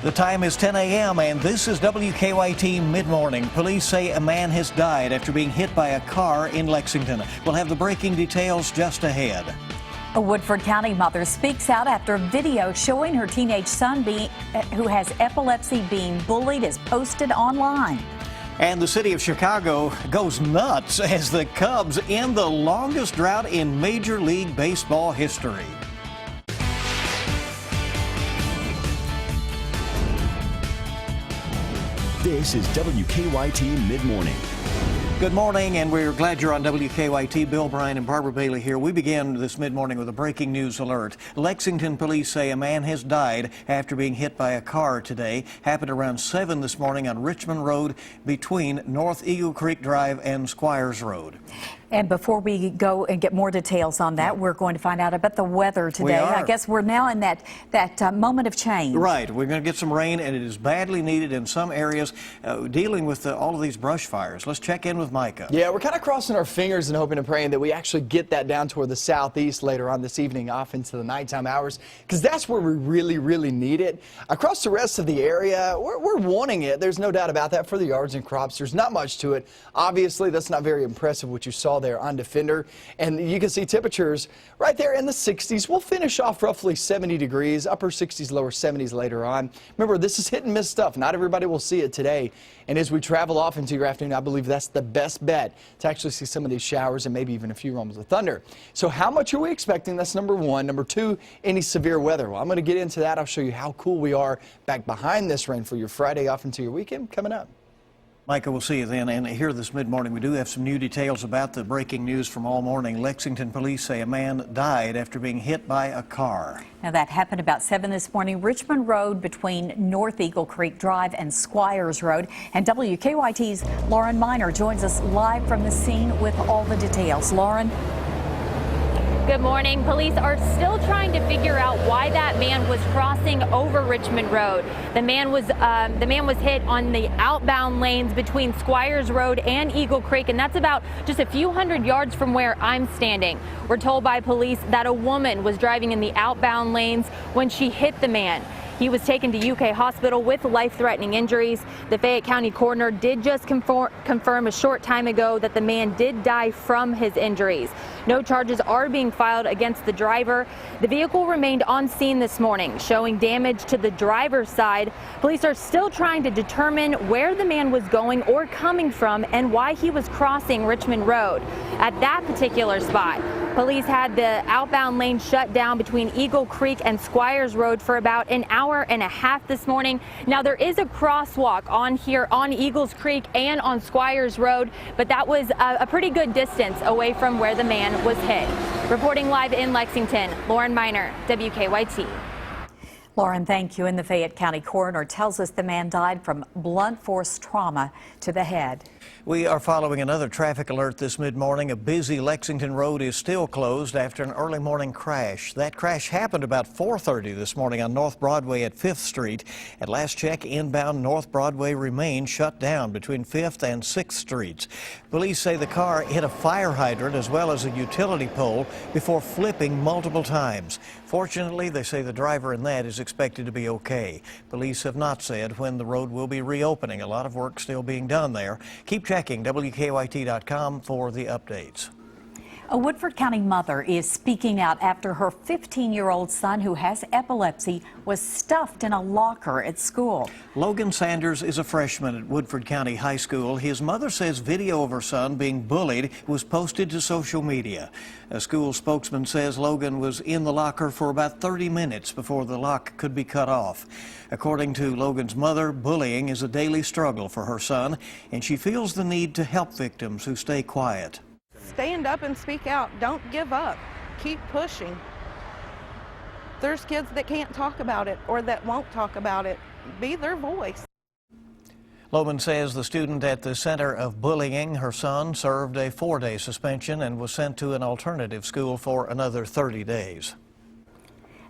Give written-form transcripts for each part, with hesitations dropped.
The time is 10 a.m. and this is WKYT Midmorning. Police say a man has died after being hit by a car in Lexington. We'll have the breaking details just ahead. A Woodford County mother speaks out after a video showing her teenage son who has epilepsy being bullied is posted online. And the city of Chicago goes nuts as the Cubs end the longest drought in Major League Baseball history. This is WKYT Midmorning. Good morning, and we're glad you're on WKYT. Bill Bryan and Barbara Bailey here. We began this mid-morning with a breaking news alert. Lexington police say a man has died after being hit by a car today. Happened around 7 this morning on Richmond Road between North Eagle Creek Drive and Squires Road. And before we go and get more details on that, we're going to find out about the weather today. We are. I guess we're now in that moment of change. Right. We're going to get some rain, and it is badly needed in some areas, dealing with all of these brush fires. Let's check in with Micah. Yeah, we're kind of crossing our fingers and hoping and praying that we actually get that down toward the southeast later on this evening, off into the nighttime hours, because that's where we really need it. Across the rest of the area, we're wanting it. There's no doubt about that for the yards and crops. There's not much to it. Obviously, that's not very impressive what you saw there on Defender, and you can see temperatures right there in the 60s. We'll finish off roughly 70 degrees, upper 60s, lower 70s later on. Remember, this is hit and miss stuff. Not everybody will see it today, and as we travel off into your afternoon, I believe that's the best bet to actually see some of these showers and maybe even a few rumbles of thunder. So how much are we expecting? That's number one. Number two, any severe weather. Well, I'm going to get into that. I'll show you how cool we are back behind this rain for your Friday off into your weekend coming up. Micah, we'll see you then. And here this mid-morning, we do have some new details about the breaking news from all morning. Lexington police say a man died after being hit by a car. Now, that happened about 7 this morning, Richmond Road between North Eagle Creek Drive and Squires Road. And WKYT's Lauren Miner joins us live from the scene with all the details. Lauren? Good morning. Police are still trying to figure out why that man was crossing over Richmond Road. The man was hit on the outbound lanes between Squires Road and Eagle Creek, and that's about just a few hundred yards from where I'm standing. We're told by police that a woman was driving in the outbound lanes when she hit the man. He was taken to UK Hospital with life-threatening injuries. The Fayette County coroner did just confirm a short time ago that the man did die from his injuries. No charges are being filed against the driver. The vehicle remained on scene this morning, showing damage to the driver's side. Police are still trying to determine where the man was going or coming from and why he was crossing Richmond Road. At that particular spot, police had the outbound lane shut down between Eagle Creek and Squires Road for about an hour and a half this morning. Now, there is a crosswalk on here on Eagles Creek and on Squires Road, but that was a pretty good distance away from where the man was hit. Reporting live in Lexington, Lauren Miner, WKYT. Lauren, thank you. And the Fayette County coroner tells us the man died from blunt force trauma to the head. We are following another traffic alert this mid-morning. A busy Lexington road is still closed after an early morning crash. That crash happened about 4:30 this morning on North Broadway at 5th Street. At last check, inbound North Broadway remains shut down between 5th and 6th Streets. Police say the car hit a fire hydrant as well as a utility pole before flipping multiple times. Fortunately, they say the driver in that is expected to be okay. Police have not said when the road will be reopening. A lot of work still being done there. Keep checking WKYT.com for the updates. A Woodford County mother is speaking out after her 15-year-old son who has epilepsy was stuffed in a locker at school. Logan Sanders is a freshman at Woodford County High School. His mother says video of her son being bullied was posted to social media. A school spokesman says Logan was in the locker for about 30 minutes before the lock could be cut off. According to Logan's mother, bullying is a daily struggle for her son, and she feels the need to help victims who stay quiet. Stand up and speak out. Don't give up. Keep pushing. There's kids that can't talk about it or that won't talk about it. Be their voice. Loman says the student at the center of bullying her son served a 4-day suspension and was sent to an alternative school for another 30 days.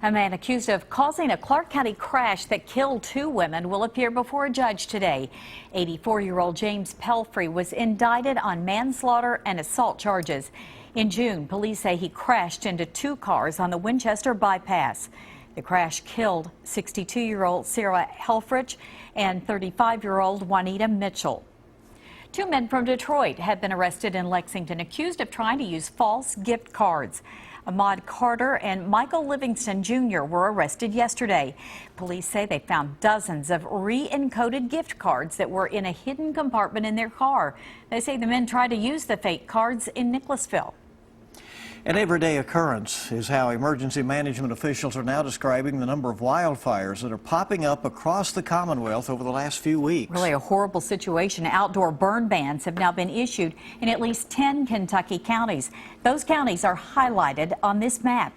A man accused of causing a Clark County crash that killed 2 women will appear before a judge today. 84-year-old James Pelfrey was indicted on manslaughter and assault charges. In June, police say he crashed into 2 cars on the Winchester bypass. The crash killed 62-year-old Sarah Helfrich and 35-year-old Juanita Mitchell. Two men from Detroit have been arrested in Lexington accused of trying to use false gift cards. Ahmad Carter and Michael Livingston Jr. were arrested yesterday. Police say they found dozens of re-encoded gift cards that were in a hidden compartment in their car. They say the men tried to use the fake cards in Nicholasville. An everyday occurrence is how emergency management officials are now describing the number of wildfires that are popping up across the Commonwealth over the last few weeks. Really a horrible situation. Outdoor burn bans have now been issued in at least 10 Kentucky counties. Those counties are highlighted on this map.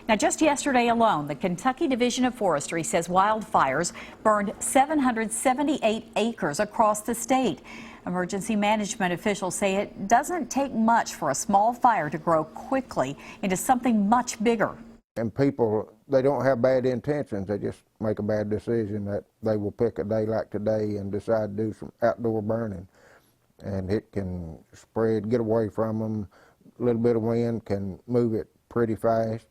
Now, just yesterday alone, the Kentucky Division of Forestry says wildfires burned 778 acres across the state. Emergency management officials say it doesn't take much for a small fire to grow quickly into something much bigger. And people, they don't have bad intentions. They just make a bad decision that they will pick a day like today and decide to do some outdoor burning. And it can spread, get away from them. A little bit of wind can move it pretty fast.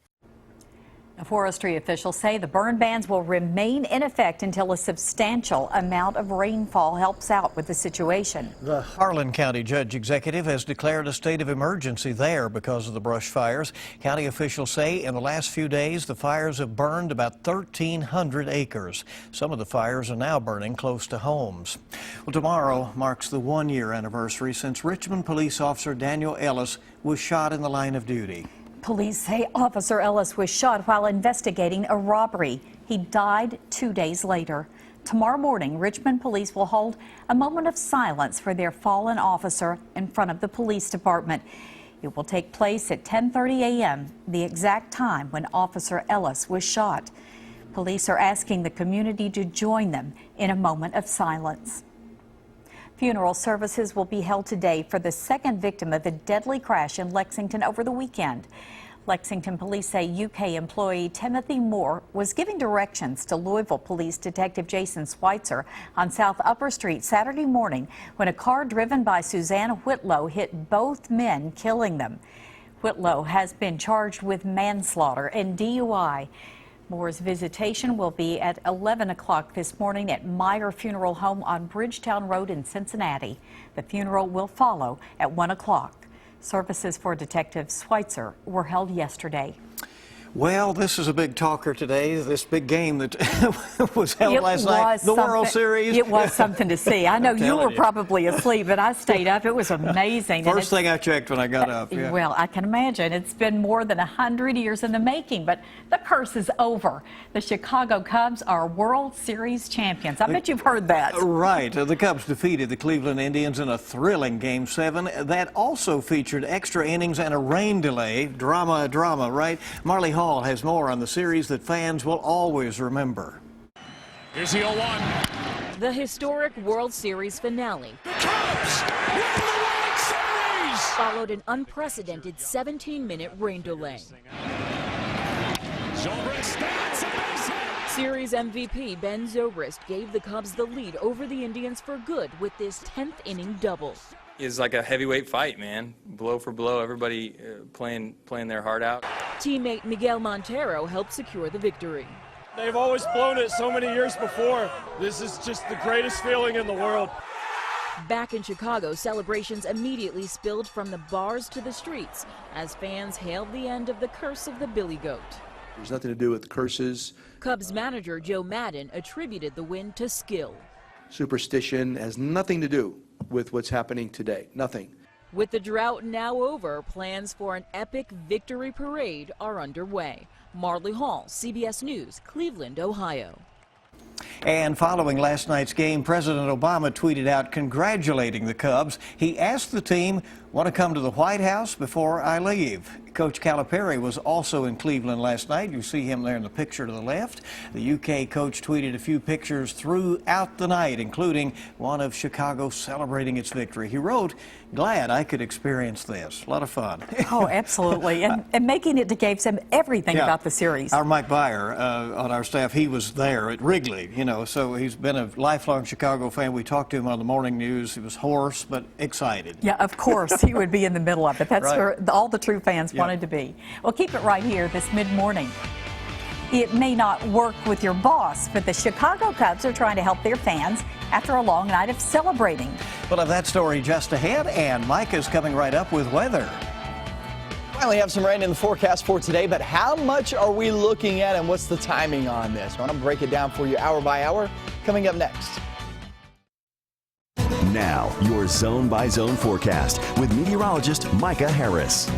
Forestry officials say the burn bans will remain in effect until a substantial amount of rainfall helps out with the situation. The Harlan County Judge Executive has declared a state of emergency there because of the brush fires. County officials say in the last few days the fires have burned about 1,300 acres. Some of the fires are now burning close to homes. Well, tomorrow marks the one-year anniversary since Richmond police officer Daniel Ellis was shot in the line of duty. Police say Officer Ellis was shot while investigating a robbery. He died 2 days later. Tomorrow morning, Richmond police will hold a moment of silence for their fallen officer in front of the police department. It will take place at 10:30 a.m., the exact time when Officer Ellis was shot. Police are asking the community to join them in a moment of silence. Funeral services will be held today for the second victim of the deadly crash in Lexington over the weekend. Lexington police say UK employee Timothy Moore was giving directions to Louisville Police Detective Jason Schweitzer on South Upper Street Saturday morning when a car driven by Suzanne Whitlow hit both men, killing them. Whitlow has been charged with manslaughter and DUI. Moore's visitation will be at 11 o'clock this morning at Beier Funeral Home on Bridgetown Road in Cincinnati. The funeral will follow at 1 o'clock. Services for Detective Schweitzer were held yesterday. Well, this is a big talker today, this big game that was held last night, the World Series. It was something to see. I know you were probably asleep, but I stayed up. It was amazing. First thing I checked when I got up. Yeah. Well, I can imagine. It's been more than 100 years in the making, but the curse is over. The Chicago Cubs are World Series champions. I bet you've heard that. Right. The Cubs defeated the Cleveland Indians in a thrilling Game 7 that also featured extra innings and a rain delay. Drama, right? Marley Hall has more on the series that fans will always remember. Here's the 0-1. The historic World Series finale. The Cubs win the World Series! Followed an unprecedented 17-minute rain delay. Zobrist, that's a base hit! Series MVP Ben Zobrist gave the Cubs the lead over the Indians for good with this 10th inning double. It's like a heavyweight fight, man. Blow for blow, everybody playing their heart out. Teammate Miguel Montero helped secure the victory. They've always blown it so many years before. This is just the greatest feeling in the world. Back in Chicago, celebrations immediately spilled from the bars to the streets as fans hailed the end of the curse of the Billy Goat. There's nothing to do with curses. Cubs manager Joe Madden attributed the win to skill. Superstition has nothing to do with what's happening today. Nothing. With the drought now over, plans for an epic victory parade are underway. Marley Hall, CBS News, Cleveland, Ohio. And following last night's game, President Obama tweeted out congratulating the Cubs. He asked the team, "Want to come to the White House before I leave?" Coach Calipari was also in Cleveland last night. You see him there in the picture to the left. The UK coach tweeted a few pictures throughout the night, including one of Chicago celebrating its victory. He wrote, "Glad I could experience this." A lot of fun. Oh, absolutely. And making it to gave him everything about the series. Our Mike Beier on our staff, he was there at Wrigley, you know, so he's been a lifelong Chicago fan. We talked to him on the morning news. He was hoarse but excited. Yeah, of course. He would be in the middle of it. That's right. where all the true fans wanted to be. Well, keep it right here this mid-morning. it may not work with your boss, but the Chicago Cubs are trying to help their fans after a long night of celebrating. We'll have that story just ahead, and Micah's coming right up with weather. Finally have some rain in the forecast for today, but how much are we looking at and what's the timing on this? I want to break it down for you hour by hour, coming up next. Now, your zone-by-zone forecast with meteorologist Micah Harris.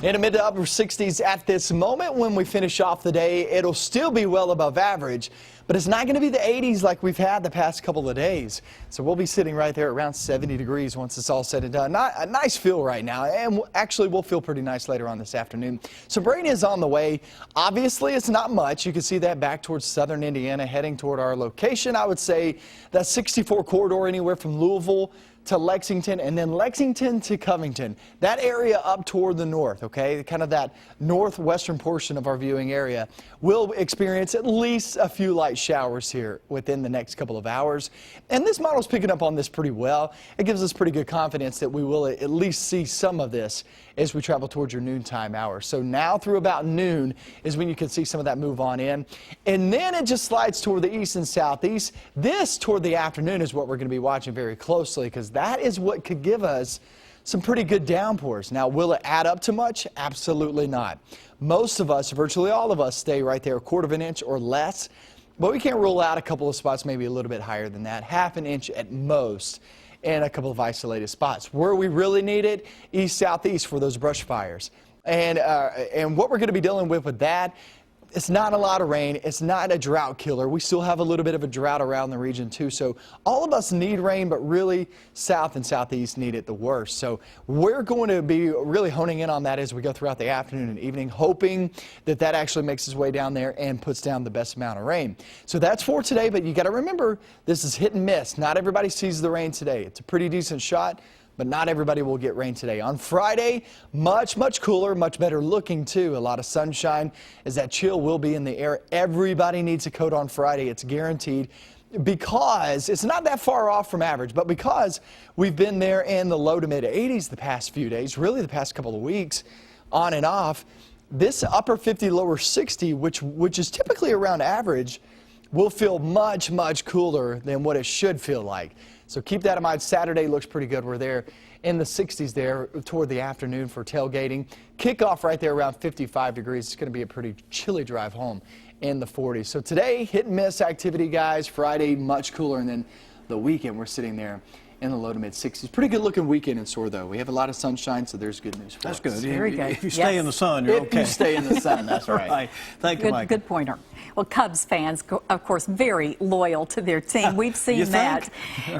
In the mid to upper 60s at this moment. When we finish off the day, it'll still be well above average, but it's not going to be the 80s like we've had the past couple of days. So we'll be sitting right there around 70 degrees once it's all said and done. Not a nice feel right now, and actually we'll feel pretty nice later on this afternoon. So rain is on the way. Obviously, it's not much. You can see that back towards southern Indiana, heading toward our location. I would say that 64 corridor anywhere from Louisville to Lexington, and then Lexington to Covington. That area up toward the north, okay, kind of that northwestern portion of our viewing area, will experience at least a few light showers here within the next couple of hours. And this model's picking up on this pretty well. It gives us pretty good confidence that we will at least see some of this as we travel towards your noontime hour. So now through about noon is when you can see some of that move on in. And then it just slides toward the east and southeast. This toward the afternoon is what we're going to be watching very closely, because that is what could give us some pretty good downpours. Now, will it add up to much? Absolutely not. Most of us, virtually all of us, stay right there, a quarter of an inch or less. But we can't rule out a couple of spots, maybe a little bit higher than that, half an inch at most, and a couple of isolated spots. Where we really need it, east-southeast for those brush fires. And what we're going to be dealing with that, it's not a lot of rain. It's not a drought killer. We still have a little bit of a drought around the region too. So all of us need rain, but really south and southeast need it the worst. So we're going to be really honing in on that as we go throughout the afternoon and evening, hoping that that actually makes its way down there and puts down the best amount of rain. So that's for today, but you got to remember, this is hit and miss. Not everybody sees the rain today. It's a pretty decent shot, but not everybody will get rain today. On Friday, much cooler, much better looking too. A lot of sunshine as that chill will be in the air. Everybody needs a coat on Friday. It's guaranteed, because it's not that far off from average, but because we've been there in the low to mid 80s the past few days, really the past couple of weeks, on and off. This upper 50, lower 60, which is typically around average, will feel much cooler than what it should feel like. So keep that in mind. Saturday looks pretty good. We're there in the 60s there toward the afternoon for tailgating. Kickoff right there around 55 degrees. It's going to be a pretty chilly drive home in the 40s. So today, hit and miss activity, guys. Friday, much cooler. And then the weekend, we're sitting there in the low to mid 60s. Pretty good looking weekend in store, though. We have a lot of sunshine, so there's good news for us. That's good. Very good. If you stay in the sun, you're okay. If you stay in the sun, that's right. Thank you, Mike. Good pointer. Well, Cubs fans, of course, very loyal to their team. We've seen that.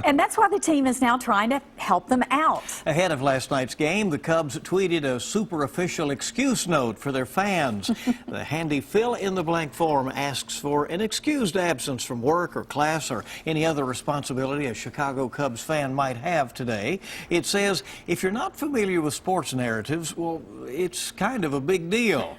And that's why the team is now trying to help them out. Ahead of last night's game, the Cubs tweeted a super official excuse note for their fans. The handy fill-in-the-blank form asks for an excused absence from work or class or any other responsibility a Chicago Cubs fan might have today. It says, if you're not familiar with sports narratives, well, it's kind of a big deal.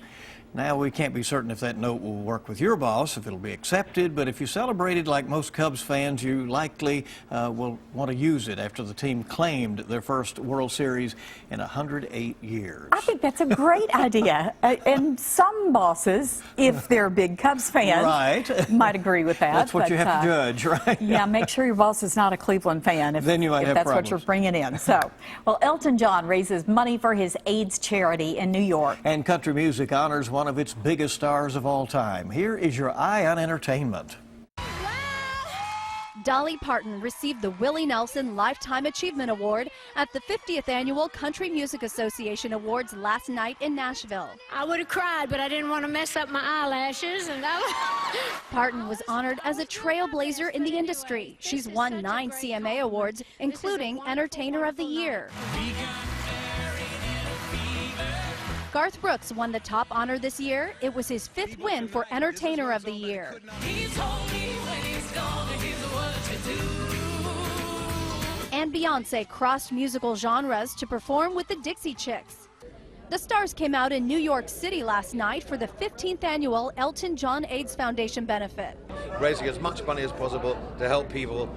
Now, we can't be certain if that note will work with your boss, if it'll be accepted, but if you celebrated like most Cubs fans, you likely will want to use it after the team claimed their first World Series in 108 years. I think that's a great idea. And some bosses, if they're big Cubs fans, might agree with that. That's what you have to judge, right? Yeah, make sure your boss is not a Cleveland fan if, then you might have that's problems. what you're bringing in. So, well, Elton John raises money for his AIDS charity in New York. And country music honors one of its biggest stars of all time. Here is your eye on entertainment. Dolly Parton received the Willie Nelson Lifetime Achievement Award at the 50th Annual Country Music Association Awards last night in Nashville. I would have cried, but I didn't want to mess up my eyelashes. And Parton was honored as a trailblazer in the industry. She's won 9 CMA awards, including Entertainer of the Year. Garth Brooks won the top honor this year. It was his 5th win for Entertainer of the Year. And Beyonce crossed musical genres to perform with the Dixie Chicks. The stars came out in New York City last night for the 15th annual Elton John AIDS Foundation benefit. Raising as much money as possible to help people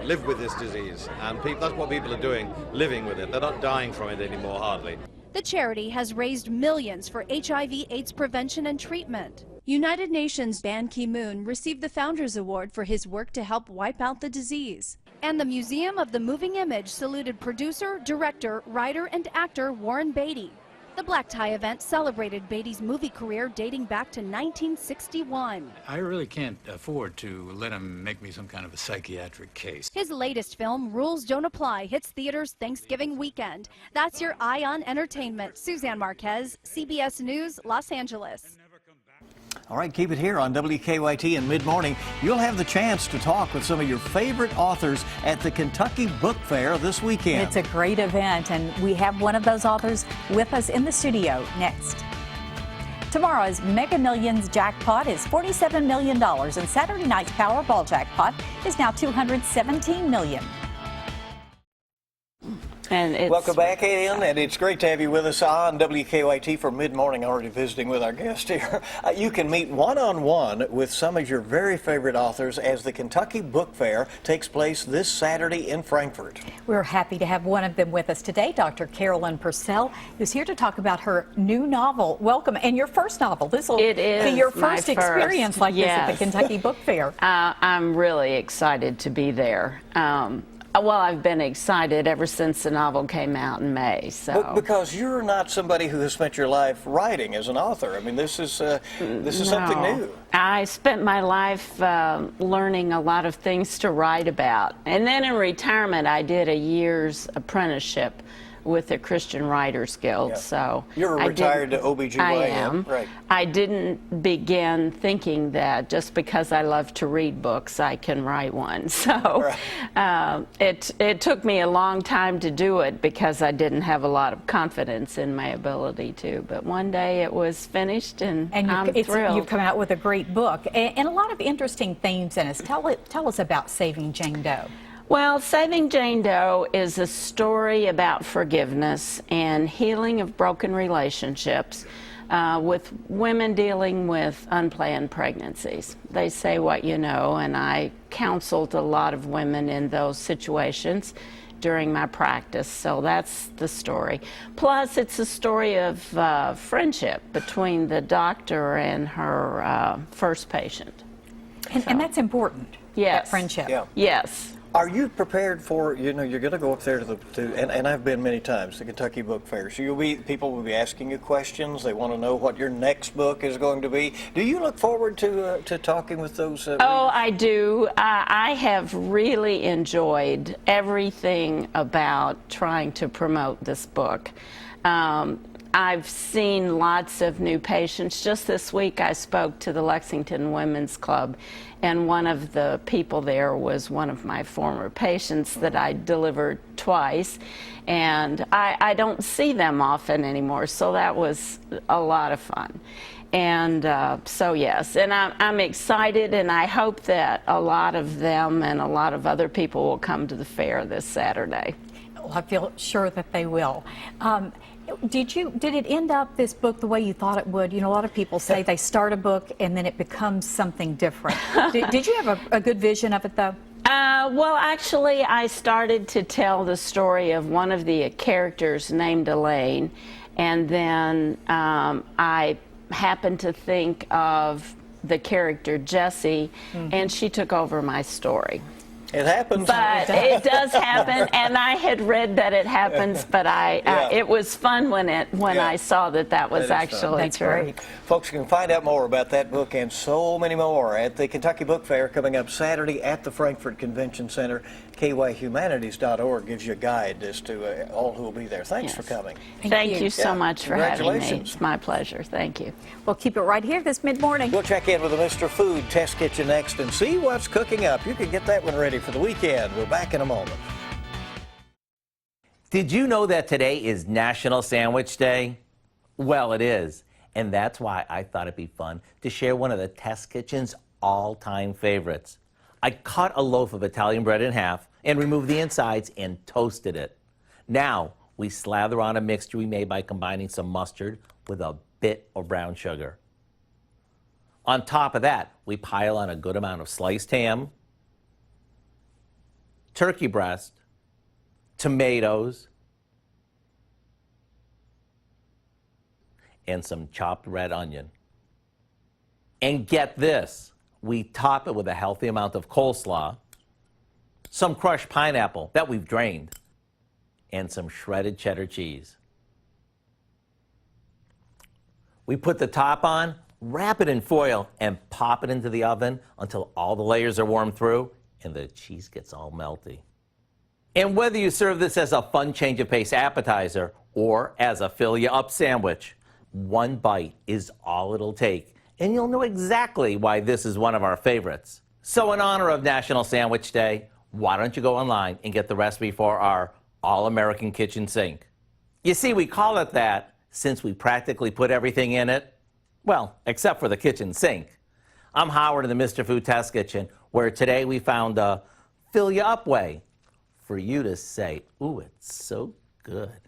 live with this disease. And that's what people are doing, living with it. They're not dying from it anymore, hardly. The charity has raised millions for HIV/AIDS prevention and treatment. United Nations Ban Ki-moon received the Founders Award for his work to help wipe out the disease. And the Museum of the Moving Image saluted producer, director, writer, and actor Warren Beatty. The black tie event celebrated Beatty's movie career dating back to 1961. I really can't afford to let him make me some kind of a psychiatric case. His latest film, Rules Don't Apply, hits theaters Thanksgiving weekend. That's your Eye on Entertainment. Suzanne Marquez, CBS News, Los Angeles. All right, keep it here on WKYT and Mid-Morning. You'll have the chance to talk with some of your favorite authors at the Kentucky Book Fair this weekend. It's a great event, and we have one of those authors with us in the studio next. Tomorrow's Mega Millions jackpot is $47 million, and Saturday night's Powerball jackpot is now $217 million. And welcome back, Ian, and it's great to have you with us on WKYT for Mid-Morning, already visiting with our guest here. You can meet one-on-one with some of your very favorite authors as the Kentucky Book Fair takes place this Saturday in Frankfort. We're happy to have one of them with us today, Dr. Carolyn Purcell, who's here to talk about her new novel. Welcome, and your first novel. This will be your first experience like this at the Kentucky Book Fair. I'm really excited to be there. Well, I've been excited ever since the novel came out in May. So because you're not somebody who has spent your life writing as an author. I mean, this is something new. I spent my life learning a lot of things to write about, and then in retirement, I did a year's apprenticeship with the Christian Writers Guild. So you're a retired OBGYN. I am. Right. I didn't begin thinking that just because I love to read books, I can write one. So it took me a long time to do it because I didn't have a lot of confidence in my ability to. But one day it was finished, and I'm thrilled. You've come out with a great book and a lot of interesting themes in it. Tell us about Saving Jane Doe. Well, Saving Jane Doe is a story about forgiveness and healing of broken relationships with women dealing with unplanned pregnancies. They say what you know, and I counseled a lot of women in those situations during my practice, so that's the story. Plus, it's a story of friendship between the doctor and her first patient. And that's important, yes. That friendship. Yeah. Yes. Are you prepared for, you're going to go up there and I've been many times, the Kentucky Book Fair. So people will be asking you questions. They want to know what your next book is going to be. Do you look forward to talking with those readers? I do. I have really enjoyed everything about trying to promote this book. I've seen lots of new patients. Just this week I spoke to the Lexington Women's Club, and one of the people there was one of my former patients that I delivered twice, and I don't see them often anymore, so that was a lot of fun. And so yes, and I'm excited, and I hope that a lot of them and a lot of other people will come to the fair this Saturday. Well, I feel sure that they will. Did it end up, this book, the way you thought it would? You know, a lot of people say they start a book and then it becomes something different. Did you have a good vision of it, though? Well, actually, I started to tell the story of one of the characters named Elaine, and then I happened to think of the character Jessie, and she took over my story. It happens. But it does happen, and I had read that it happens, but it was fun when I saw that was actually true. Great. Folks, you can find out more about that book and so many more at the Kentucky Book Fair coming up Saturday at the Frankfort Convention Center. KYHumanities.org gives you a guide as to all who will be there. Thanks for coming. Thank you so much for having me. Congratulations. It's my pleasure. Thank you. We'll keep it right here this mid-morning. We'll check in with the Mr. Food Test Kitchen next and see what's cooking up. You can get that one ready for the weekend. We're back in a moment. Did you know that today is National Sandwich Day? Well, it is. And that's why I thought it'd be fun to share one of the Test Kitchen's all-time favorites. I cut a loaf of Italian bread in half and removed the insides and toasted it. Now, we slather on a mixture we made by combining some mustard with a bit of brown sugar. On top of that, we pile on a good amount of sliced ham, turkey breast, tomatoes, and some chopped red onion. And get this, we top it with a healthy amount of coleslaw, some crushed pineapple that we've drained, and some shredded cheddar cheese. We put the top on, wrap it in foil, and pop it into the oven until all the layers are warmed through and the cheese gets all melty. And whether you serve this as a fun change of pace appetizer or as a fill-you-up sandwich, one bite is all it'll take, and you'll know exactly why this is one of our favorites. So in honor of National Sandwich Day, why don't you go online and get the recipe for our All-American Kitchen Sink? You see, we call it that since we practically put everything in it, well, except for the kitchen sink. I'm Howard in the Mr. Food Test Kitchen, where today we found a fill-you-up way for you to say, ooh, it's so good.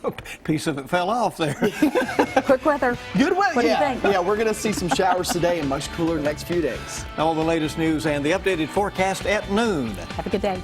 A piece of it fell off there. Quick weather. Good weather. What do you think? Yeah, we're going to see some showers today and much cooler the next few days. All the latest news and the updated forecast at noon. Have a good day.